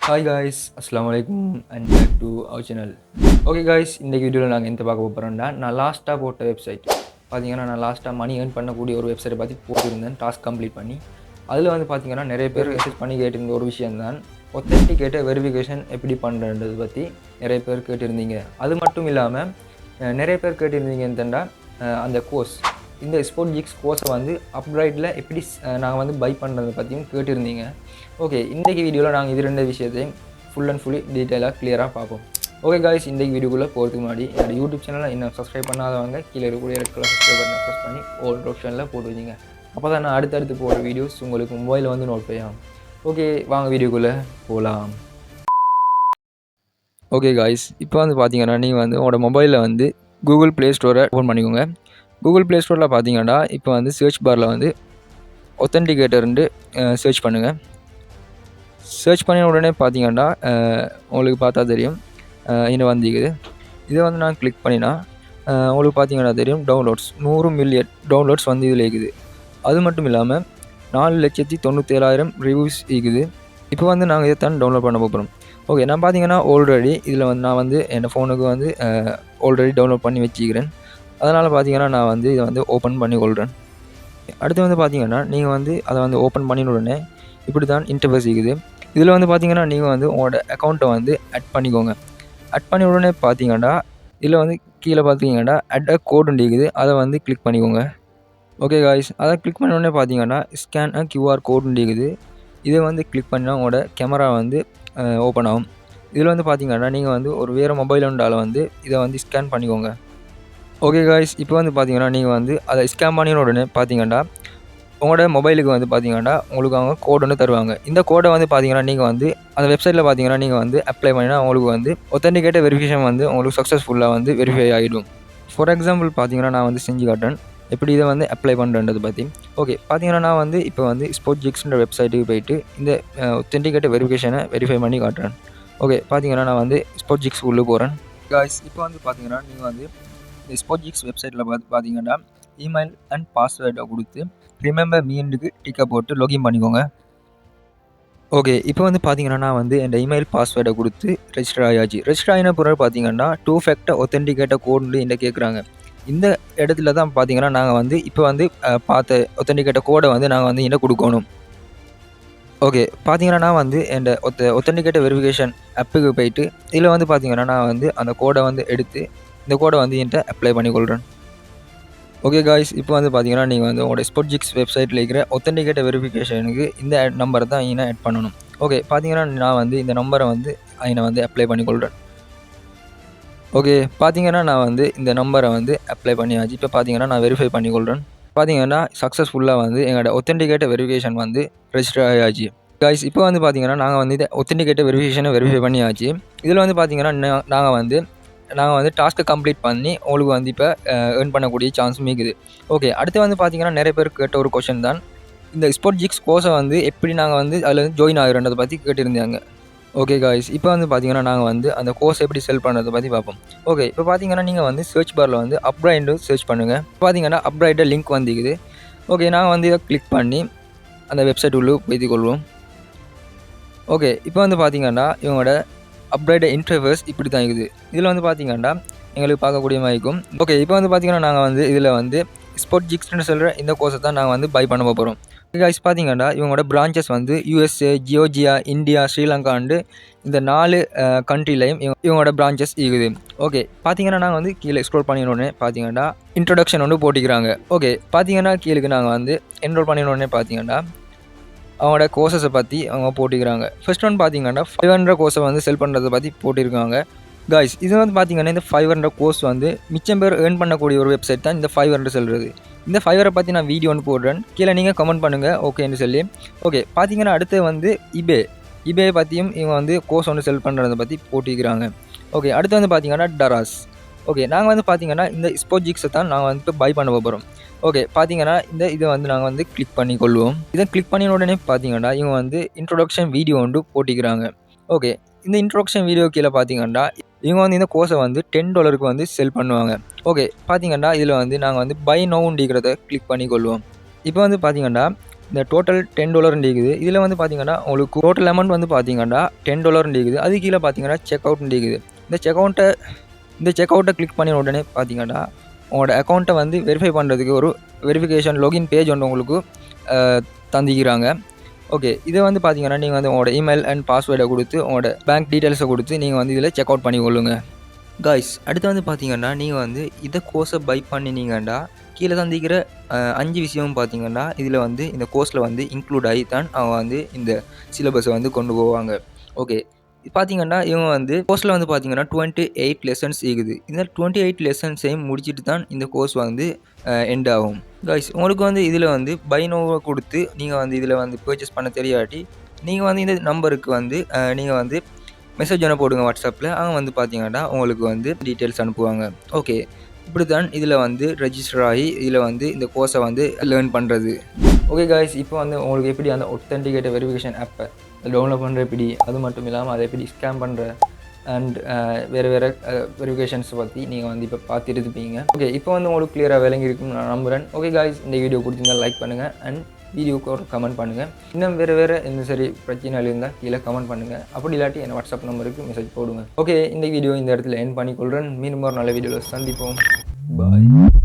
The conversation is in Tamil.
ஹாய் காய்ஸ், அஸ்ஸலாமு அலைக்கும் and back to our channel. Okay guys, இன்றைக்கி வீடியோவில் நாங்கள் எந்த பார்க்க போகிறோம்னா, நான் லாஸ்ட்டாக போட்ட வெப்சைட் பார்த்தீங்கன்னா, நான் லாஸ்ட்டாக மணி ஏர்ன் பண்ணக்கூடிய ஒரு வெப்சைட்டை பற்றி போட்டிருந்தேன் டாஸ்க் கம்ப்ளீட் பண்ணி. அதில் வந்து பார்த்தீங்கன்னா நிறைய பேர் மெசேஜ் பண்ணி கேட்டிருந்த ஒரு விஷயம்தான் ஒத்தென்டிகேட்டட் வெரிஃபிகேஷன் எப்படி பண்ணுறன்றது பற்றி நிறைய பேர் கேட்டிருந்தீங்க. அது மட்டும் இல்லாமல் நிறைய பேர் கேட்டிருந்தீங்க என்னென்னா, அந்த கோர்ஸ் இந்த ஸ்போர்ட்ஜிக்ஸ் கோர்ஸை வந்து அப்கிரேடில் எப்படி நாங்கள் வந்து பை பண்ணுறதை பற்றியும் கேட்டிருந்தீங்க. ஓகே, இன்றைக்கி வீடியோவில் நாங்கள் இது ரெண்டு விஷயத்தையும் ஃபுல் அண்ட் ஃபுல்லி டீட்டெயிலாக கிளியராக பார்ப்போம். ஓகே காய்ஸ், இன்றைக்கி வீடியோக்குள்ளே போகிறதுக்கு முன்னாடி என்னோடய யூடியூப் சேனலை இன்னும் சப்ஸ்கிரைப் பண்ணாதவங்க கீழே இருக்கக்கூடிய ரெட் கலர் சப்ஸ்கிரைப் பட்டனை ப்ரெஸ் பண்ணி ஓல் ஆப்ஷனில் போட்டு வச்சிங்க. அப்போ தான் நான் அடுத்தடுத்து போகிற வீடியோஸ் உங்களுக்கு மொபைலில் வந்து நோட் செய்யும். ஓகே, வாங்க வீடியோக்குள்ளே போகலாம். ஓகே காய்ஸ், இப்போ வந்து பார்த்தீங்கன்னா நீங்கள் வந்து உங்களோட மொபைலில் வந்து கூகுள் ப்ளே ஸ்டோரை ஓப்பன் பண்ணிக்கோங்க. கூகுள் ப்ளே ஸ்டோரில் பார்த்தீங்கன்னா இப்போ வந்து சர்ச் பாரில் வந்து ஒத்தென்டிகேட்டர்ன்ட்டு சர்ச் பண்ணுங்கள். சர்ச் பண்ணின உடனே பார்த்தீங்கன்னா உங்களுக்கு பார்த்தா தெரியும் இன்னும் வந்துக்குது. இதை வந்து நான் கிளிக் பண்ணினா உங்களுக்கு பார்த்தீங்கன்னா தெரியும் டவுன்லோட்ஸ் 100 மில்லியன் டவுன்லோட்ஸ் வந்து இதில் இருக்குது. அது மட்டும் இல்லாமல் 4,97,000 ரிவ்யூஸ் இருக்குது. இப்போ வந்து நாங்கள் இதை தான் டவுன்லோட் பண்ண போகிறோம். ஓகே, நான் பார்த்தீங்கன்னா ஆல்ரெடி இதில் வந்து நான் வந்து என் ஃபோனுக்கு வந்து ஆல்ரெடி டவுன்லோட் பண்ணி வச்சுக்கிறேன். அதனால் பார்த்தீங்கன்னா நான் வந்து இதை வந்து ஓப்பன் பண்ணி கொள்கிறேன். அடுத்து வந்து பார்த்தீங்கன்னா நீங்கள் வந்து அதை வந்து ஓப்பன் பண்ணின உடனே இப்படி தான் இன்டர்ஃபேஸ் இருக்குது. இதில் வந்து பார்த்தீங்கன்னா நீங்கள் வந்து உங்களோட அக்கௌண்ட்டை வந்து ஆட் பண்ணிக்கோங்க. ஆட் பண்ணி உடனே பார்த்தீங்கன்னா இதில் வந்து கீழே பார்த்தீங்கன்னா அட் அ கோடுன்னு இருக்குது. அதை வந்து கிளிக் பண்ணிக்கோங்க. ஓகே காய்ஸ், அதை கிளிக் பண்ண உடனே பார்த்தீங்கன்னா ஸ்கேன் அ QR கோடுன்னு இருக்குது. இதை வந்து கிளிக் பண்ணால் உங்களோட கேமரா வந்து ஓப்பன் ஆகும். இதில் வந்து பார்த்தீங்கன்னா நீங்கள் வந்து ஒரு வேறு மொபைல் ஒன்றால் வந்து இதை வந்து ஸ்கேன் பண்ணிக்கோங்க. ஓகே காய்ஸ், இப்போ வந்து பார்த்தீங்கன்னா நீங்கள் வந்து அதை ஸ்கேன் பண்ணின உடனே பார்த்தீங்கன்னா உங்களோட மொபைலுக்கு வந்து பார்த்தீங்கன்னா உங்களுக்கு அவங்க கோடு ஒன்று தருவாங்க. இந்த கோடை வந்து பார்த்தீங்கன்னா நீங்கள் வந்து அந்த வெப்சைட்டில் பார்த்தீங்கன்னா நீங்கள் வந்து அப்ளை பண்ணினா உங்களுக்கு வந்து ஒத்தென்டிகேட்டட் வெரிஃபிகேஷன் வந்து உங்களுக்கு சக்ஸஸ்ஃபுல்லாக வந்து வெரிஃபை ஆகிடும். ஃபார் எக்ஸாம்பிள் பார்த்தீங்கன்னா நான் வந்து செஞ்சு காட்டுறேன் எப்படி இதை வந்து அப்ளை பண்ணுறது பற்றி. ஓகே, பார்த்தீங்கன்னா நான் வந்து இப்போ வந்து ஸ்போர்ட்ஜிக்ஸ்ன்ற வெப்சைட்டுக்கு போயிட்டு இந்த ஒத்தென்டிகேட்டட் வெரிஃபிகேஷனை வெரிஃபை பண்ணி காட்டுறேன். ஓகே, பார்த்தீங்கன்னா நான் வந்து ஸ்போர்ட்ஜிக்ஸ் உள்ளே போகிறேன். காய்ஸ், இப்போ வந்து பார்த்தீங்கன்னா நீங்கள் வந்து இந்த ஸ்போர்ட்ஜிக்ஸ் வெப்சைட்டில் பார்த்தீங்கன்னா இமெயில் அண்ட் பாஸ்வேர்டை கொடுத்து ரிமெம்பர் மீண்டுக்கு டிக்கை போட்டு லாகின் பண்ணிக்கோங்க. ஓகே, இப்போ வந்து பார்த்தீங்கன்னா நான் வந்து என் இமெயில் பாஸ்வேர்டை கொடுத்து ரெஜிஸ்டர் ஆகியாச்சு. ரெஜிஸ்டர் ஆகின பிறகு பார்த்தீங்கன்னா 2 ஃபேக்டர் ஒத்தென்டிகேட்டர் கோடு என்ன கேட்குறாங்க. இந்த இடத்துல தான் பார்த்தீங்கன்னா நாங்கள் வந்து இப்போ வந்து பார்த்த ஒத்தென்டிகேட்டர் கோடை வந்து நாங்கள் வந்து என்ன கொடுக்கணும். ஓகே, பார்த்தீங்கன்னா நான் வந்து என் ஒத்தென்டிகேட்டர் வெரிஃபிகேஷன் ஆப்புக்கு போயிட்டு இதில் வந்து பார்த்தீங்கன்னா நான் வந்து அந்த கோடை வந்து எடுத்து இந்த கோடை வந்து என்கிட்ட அப்ளை பண்ணிக்கொள்கிறேன். ஓகே காய்ஸ், இப்போ வந்து பார்த்தீங்கன்னா நீங்கள் வந்து உங்களோட ஸ்போர்ட்ஜிக்ஸ் வெப்சைட்டில் இருக்கிற ஒத்தென்டிகேட்டட் வெரிஃபிகேஷனுக்கு இந்த நம்பரை தான் இங்கே ஆட் பண்ணணும். ஓகே, பார்த்தீங்கன்னா நான் வந்து இந்த நம்பரை வந்து அதில் வந்து அப்ளை பண்ணிக்கொள்கிறேன். ஓகே, பார்த்தீங்கன்னா நான் வந்து இந்த நம்பரை வந்து அப்ளை பண்ணியாச்சு. இப்போ பார்த்தீங்கன்னா நான் வெரிஃபை பண்ணிக்கொள்கிறேன். பார்த்தீங்கன்னா சக்ஸஸ்ஃபுல்லாக வந்து எங்களோட ஒத்தென்டிகேட்டட் வெரிஃபிகேஷன் வந்து ரெஜிஸ்டர் ஆகியாச்சு. காய்ஸ், இப்போ வந்து பார்த்தீங்கன்னா நாங்கள் வந்து இதை ஒத்தென்டிகேட்டட் வெரிஃபிகேஷனை வெரிஃபை பண்ணியாச்சு. இதில் வந்து பார்த்தீங்கன்னா நாங்கள் வந்து டாஸ்க்கை கம்ப்ளீட் பண்ணி உங்களுக்கு வந்து இப்போ ஏர்ன் பண்ணக்கூடிய சான்ஸும் இருக்குது. ஓகே, அடுத்து வந்து பார்த்தீங்கன்னா நிறைய பேர் கேட்ட ஒரு கொஷின் தான் இந்த ஸ்போர்ட்ஜிக்ஸ் கோர்ஸை வந்து எப்படி நாங்கள் வந்து அதில் வந்து ஜாயின் ஆகிறன்றதை பற்றி கேட்டிருந்தாங்க. ஓகே காய்ஸ், இப்போ வந்து பார்த்தீங்கன்னா நாங்கள் வந்து அந்த கோர்ஸ் எப்படி செல் பண்ணுறதை பற்றி பார்ப்போம். ஓகே, இப்போ பார்த்தீங்கன்னா நீங்கள் வந்து சர்ச் பாரில் வந்து அப்ரைண்டு சர்ச் பண்ணுங்கள். பார்த்தீங்கன்னா அப்ரைட லிங்க் வந்துக்குது. ஓகே, நாங்கள் வந்து இதை கிளிக் பண்ணி அந்த வெப்சைட் உள்ளே வைத்துக் கொள்வோம். ஓகே, இப்போ வந்து பார்த்தீங்கன்னா இவங்களோட அப்கிரேட் இன்டர்ஃபேஸ் இப்படி தான் இருக்குது. இதில் வந்து பார்த்தீங்கன்னா எங்களுக்கு பார்க்கக்கூடிய மாதிரி இருக்கும். ஓகே, இப்போ வந்து பார்த்தீங்கன்னா நாங்கள் வந்து இதில் வந்து ஸ்போர்ட்ஜிக்ஸ்னு சொல்கிற இந்த கோர்ஸை தான் நாங்கள் வந்து பை பண்ண போகிறோம். கைஸ், பார்த்தீங்கன்னா இவங்களோட பிரான்ச்சஸ் வந்து USA, ஜியோர்ஜியா, இந்தியா, ஸ்ரீலங்காண்டு இந்த 4 கண்ட்ரிலையும் இவங்களோட பிரான்ச்சஸ் இருக்குது. ஓகே, பார்த்தீங்கன்னா நாங்கள் வந்து கீழே ஸ்க்ரோல் பண்ணினோடனே பார்த்தீங்கன்னா இன்ட்ரொடக்ஷன் ஒன்று போட்டிக்கிறாங்க. ஓகே, பார்த்தீங்கன்னா கீழே நாங்கள் வந்து என்ரோல் பண்ணினோடனே பார்த்தீங்கன்னா அவங்களோட கோர்ஸஸை பற்றி அவங்க போட்டிக்கிறாங்க. ஃபர்ஸ்ட் ஒன் பார்த்தீங்கன்னா 500 கோர்ஸை வந்து செல் பண்ணுறதை பற்றி போட்டிருக்காங்க. காய்ஸ், இது வந்து பார்த்தீங்கன்னா இந்த 500 கோர்ஸ் வந்து மிச்சம் பேர் ஏர்ன் பண்ணக்கூடிய ஒரு வெப்சைட் தான் இந்த 500 சொல்கிறது. இந்த 500 பற்றி நான் வீடியோ ஒன்று போடுறேன், கீழே நீங்கள் கமெண்ட் பண்ணுங்கள் ஓகேன்னு சொல்லி. ஓகே, பார்த்தீங்கன்னா அடுத்து வந்து இபே பற்றியும் இவங்க வந்து கோர்ஸ் ஒன்று செல் பண்ணுறதை பற்றி போட்டிக்கிறாங்க. ஓகே, அடுத்து வந்து பார்த்தீங்கன்னா டராஸ். ஓகே, நாங்கள் வந்து பார்த்தீங்கன்னா இந்த ஸ்போர்ட்ஜிக்ஸை தான் நாங்கள் வந்து பை பண்ண போகிறோம். ஓகே, பார்த்தீங்கன்னா இதை வந்து நாங்கள் வந்து கிளிக் பண்ணி கொள்வோம். இதை கிளிக் பண்ணின உடனே பார்த்தீங்கன்னா இவங்க வந்து இன்ட்ரொடக்ஷன் வீடியோ ஒன்று போட்டிக்கிறாங்க. ஓகே, இந்த இன்ட்ரொடக்ஷன் வீடியோ கீழே பார்த்தீங்கன்னா இவங்க வந்து இந்த கோர்ஸை வந்து $10 வந்து செல் பண்ணுவாங்க. ஓகே, பார்த்தீங்கன்னா இதில் வந்து நாங்கள் வந்து பை நோவுண்டிக்கிறத கிளிக் பண்ணி கொள்வோம். இப்போ வந்து பார்த்தீங்கன்னா இந்த டோட்டல் $10 இருக்குது. இதில் வந்து பார்த்தீங்கன்னா உங்களுக்கு டோட்டல் அமௌண்ட் வந்து பார்த்தீங்கன்னா $10 இருக்குது. அது கீழே பார்த்தீங்கன்னா செக் அவுட் இருக்குது. இந்த செக் அவுட்டை கிளிக் பண்ணி உடனே பார்த்தீங்கன்னா உங்களோட அக்கௌண்ட்டை வந்து வெரிஃபை பண்ணுறதுக்கு ஒரு வெரிஃபிகேஷன் லாகின் பேஜ் ஒன்று உங்களுக்கு தந்திக்கிறாங்க. ஓகே, இதை வந்து பார்த்தீங்கன்னா நீங்கள் வந்து உங்களோட இமெயில் அண்ட் பாஸ்வேர்டை கொடுத்து உங்களோட பேங்க் டீட்டெயில்ஸை கொடுத்து நீங்கள் வந்து இதில் செக் அவுட் பண்ணி கொள்ளுங்க. காய்ஸ், அடுத்து வந்து பார்த்தீங்கன்னா நீங்கள் வந்து இதை கோர்ஸை பை பண்ணினீங்கன்னா கீழே தந்திக்கிற 5 விஷயமும் பார்த்தீங்கன்னா இதில் வந்து இந்த கோர்ஸில் வந்து இன்க்ளூட் ஆகி தான் அவங்க வந்து இந்த சிலபஸை வந்து கொண்டு போவாங்க. ஓகே, பார்த்தீங்கன்னா இவங்க வந்து கோர்ஸில் வந்து பார்த்தீங்கன்னா 28 லெசன்ஸ் இருக்குது. இந்த 28 லெசன்ஸையும் முடிச்சுட்டு தான் இந்த கோர்ஸ் வந்து எண்ட் ஆகும். காய்ஸ், உங்களுக்கு வந்து இதில் வந்து பை நோவை கொடுத்து நீங்கள் வந்து இதில் வந்து பர்ச்சேஸ் பண்ண தெரியாட்டி நீங்கள் வந்து இந்த நம்பருக்கு வந்து நீங்கள் வந்து மெசேஜ் ஒன்று போடுங்க வாட்ஸ்அப்பில். அவங்க வந்து பார்த்தீங்கன்னா உங்களுக்கு வந்து டீட்டெயில்ஸ் அனுப்புவாங்க. ஓகே, இப்படி தான் இதில் வந்து ரெஜிஸ்டர் ஆகி இதில் வந்து இந்த கோர்ஸை வந்து லேர்ன் பண்ணுறது. ஓகே காய்ஸ், இப்போ வந்து உங்களுக்கு எப்படி அந்த ஒத்தென்டிகேட்டட் வெரிஃபிகேஷன் ஆப்பை டவுன்லோட் பண்ணுற எப்படி, அது மட்டும் இல்லாமல் அதை எப்படி ஸ்கேம் பண்ணுற அண்ட் வேறு வெரிஃபிகேஷன்ஸ் பற்றி நீங்கள் வந்து இப்போ பார்த்துட்டு இருப்பீங்க. ஓகே, இப்போ வந்து உங்களுக்கு கிளியராக விளங்கி இருக்குன்னு நான் நம்புகிறேன். ஓகே காய்ஸ், இந்த வீடியோ பிடிச்சிருந்தா லைக் பண்ணுங்கள் அண்ட் வீடியோக்கு ஒரு கமெண்ட் பண்ணுங்கள். இன்னும் வேறு எந்த சரி பிரச்சனைகள் இருந்தால் கீழே கமெண்ட் பண்ணுங்கள். அப்படி இல்லாட்டி என் வாட்ஸ்அப் நம்பருக்கு மெசேஜ் போடுங்க. ஓகே, இந்த வீடியோ இந்த இடத்துல எண்ட் பண்ணிக்கொள்கிறேன். மீண்டும் ஒரு நல்ல வீடியோவில் சந்திப்போம். பாய்.